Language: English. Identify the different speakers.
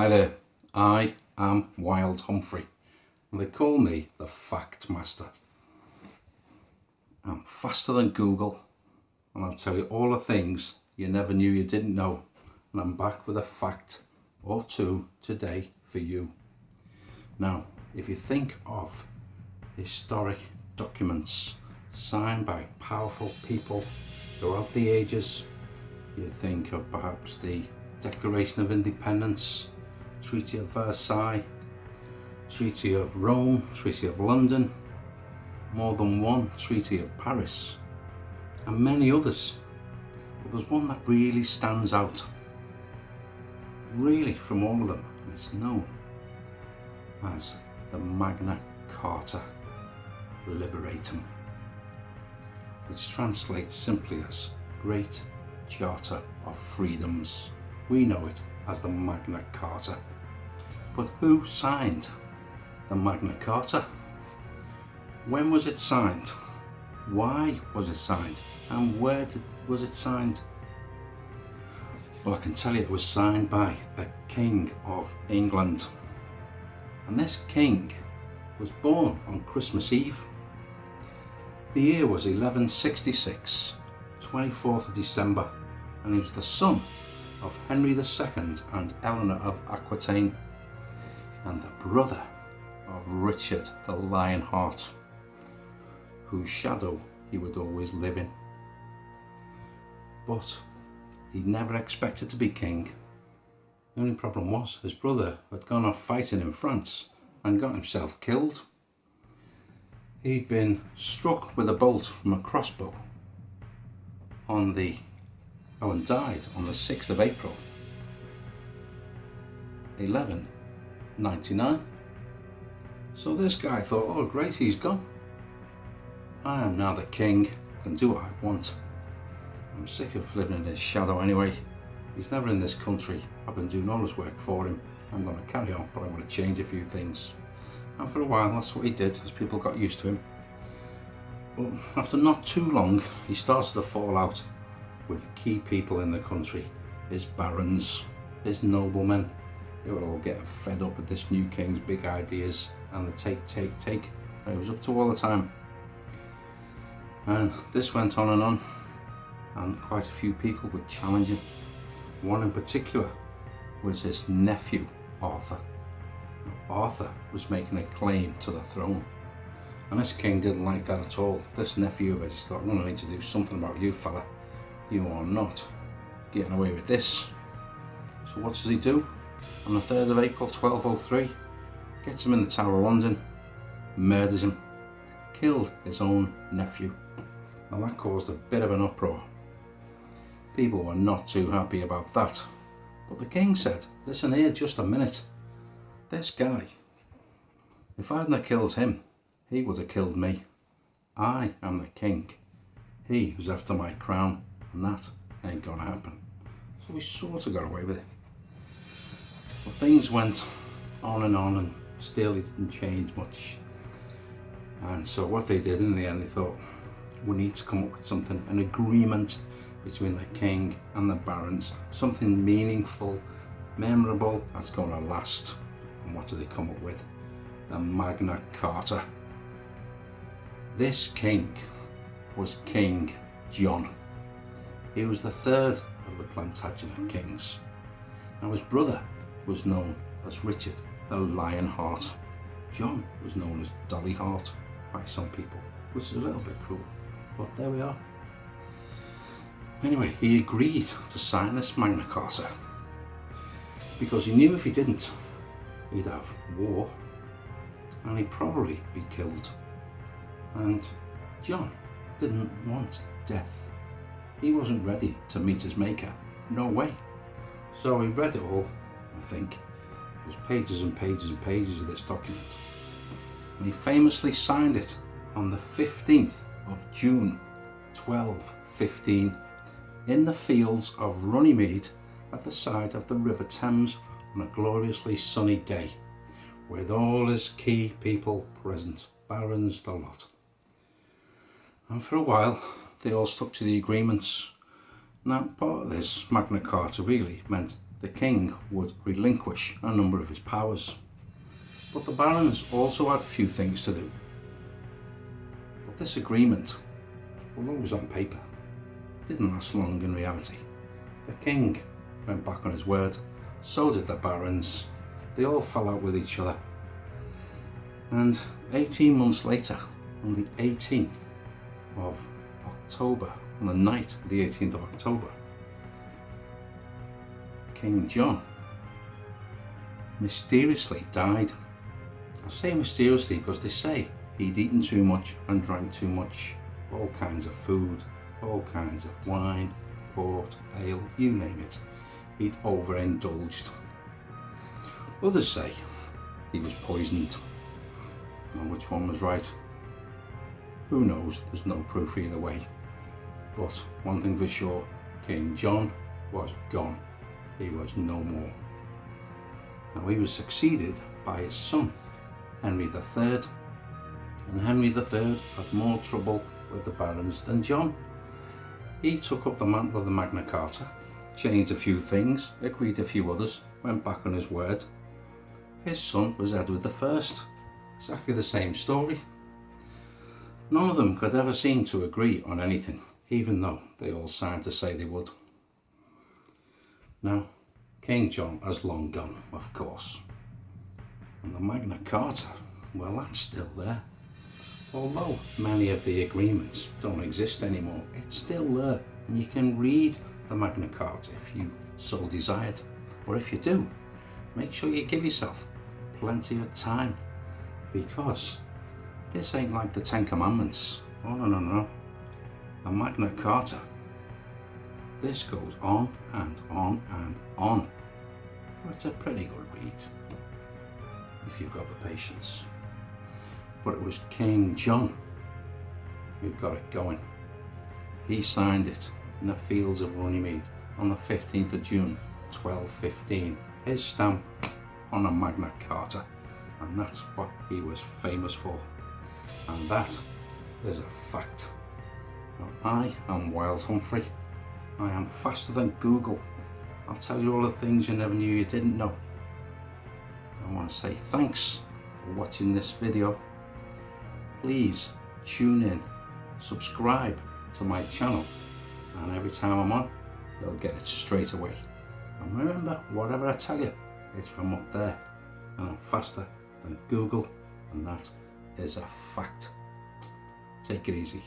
Speaker 1: Hi there, I am Wild Humphrey and they call me the Fact Master. I'm faster than Google and I'll tell you all the things you never knew you didn't know, and I'm back with a fact or two today for you. Now, if you think of historic documents signed by powerful people throughout the ages, you think of perhaps the Declaration of Independence, Treaty of Versailles, Treaty of Rome, Treaty of London, more than one Treaty of Paris, and many others. But there's one that really stands out, really, from all of them, and it's known as the Magna Carta Liberatum, which translates simply as Great Charter of Freedoms. We know it as the Magna Carta. But who signed the Magna Carta? When was it signed? Why was it signed? And where was it signed? Well, I can tell you it was signed by a king of England. And this king was born on Christmas Eve. The year was 1166, 24th of December, and he was the son of Henry II and Eleanor of Aquitaine, and the brother of Richard the Lionheart, whose shadow he would always live in. But he never expected to be king. The only problem was his brother had gone off fighting in France and got himself killed. He'd been struck with a bolt from a crossbow and died on the 6th of April 1199. So this guy thought, oh great, he's gone. I am now the king, I can do what I want. I'm sick of living in his shadow anyway. He's never in this country, I've been doing all his work for him. I'm going to carry on, but I'm going to change a few things. And for a while that's what he did, as people got used to him. But after not too long, he started to fall out with key people in the country, his barons, his noblemen. They were all getting fed up with this new king's big ideas and the take that he was up to all the time. And this went on, and quite a few people would challenge him. One in particular was his nephew, Arthur. Now, Arthur was making a claim to the throne, and this king didn't like that at all. This nephew of his thought, I'm going to need to do something about you, fella. You are not getting away with this. So what does he do? On the 3rd of April 1203, gets him in the Tower of London, murders him, killed his own nephew. Now that caused a bit of an uproar. People were not too happy about that. But the king said, listen here just a minute. This guy, if I hadn't killed him, he would have killed me. I am the king. He was after my crown, and that ain't gonna happen. So we sort of got away with it. But things went on, and still it didn't change much. And so what they did in the end, they thought, we need to come up with something, an agreement between the king and the barons, something meaningful, memorable, that's going to last. And what did they come up with? The Magna Carta. This king was King John. He was the third of the Plantagenet kings. Now his brother was known as Richard the Lionheart. John was known as Dollyheart by some people, which is a little bit cruel, but there we are. Anyway, he agreed to sign this Magna Carta because he knew if he didn't, he'd have war and he'd probably be killed. And John didn't want death. He wasn't ready to meet his maker, no way. So he read it all, I think. There's pages and pages and pages of this document. And he famously signed it on the 15th of June 1215 in the fields of Runnymede at the side of the River Thames on a gloriously sunny day, with all his key people present, barons the lot. And for a while they all stuck to the agreements. Now part of this Magna Carta really meant the king would relinquish a number of his powers. But the barons also had a few things to do. But this agreement, although it was on paper, didn't last long in reality. The king went back on his word, so did the barons. They all fell out with each other. And 18 months later, on the 18th of October, on the night of the 18th of October, King John mysteriously died. I say mysteriously because they say he'd eaten too much and drank too much. All kinds of food, all kinds of wine, port, ale, you name it. He'd overindulged. Others say he was poisoned. Now which one was right? Who knows? There's no proof either way. But one thing for sure, King John was gone. He was no more. Now he was succeeded by his son, Henry III. And Henry III had more trouble with the barons than John. He took up the mantle of the Magna Carta, changed a few things, agreed a few others, went back on his word. His son was Edward I. Exactly the same story. None of them could ever seem to agree on anything, even though they all signed to say they would. Now, King John has long gone, of course. And the Magna Carta, well, that's still there. Although many of the agreements don't exist anymore, it's still there, and you can read the Magna Carta if you so desired. But if you do, make sure you give yourself plenty of time, because this ain't like the Ten Commandments. Oh no. The Magna Carta, this goes on and on and on. But it's a pretty good read if you've got the patience. But it was King John who got it going. He signed it in the fields of Runnymede on the 15th of June 1215. His stamp on a Magna Carta, and that's what he was famous for. And that is a fact. Now, I am Wild Humphrey. I am faster than Google. I'll tell you all the things you never knew you didn't know. I want to say thanks for watching this video. Please tune in, subscribe to my channel, and every time I'm on, you'll get it straight away. And remember, whatever I tell you, it's from up there, and I'm faster than Google, and that is a fact. Take it easy.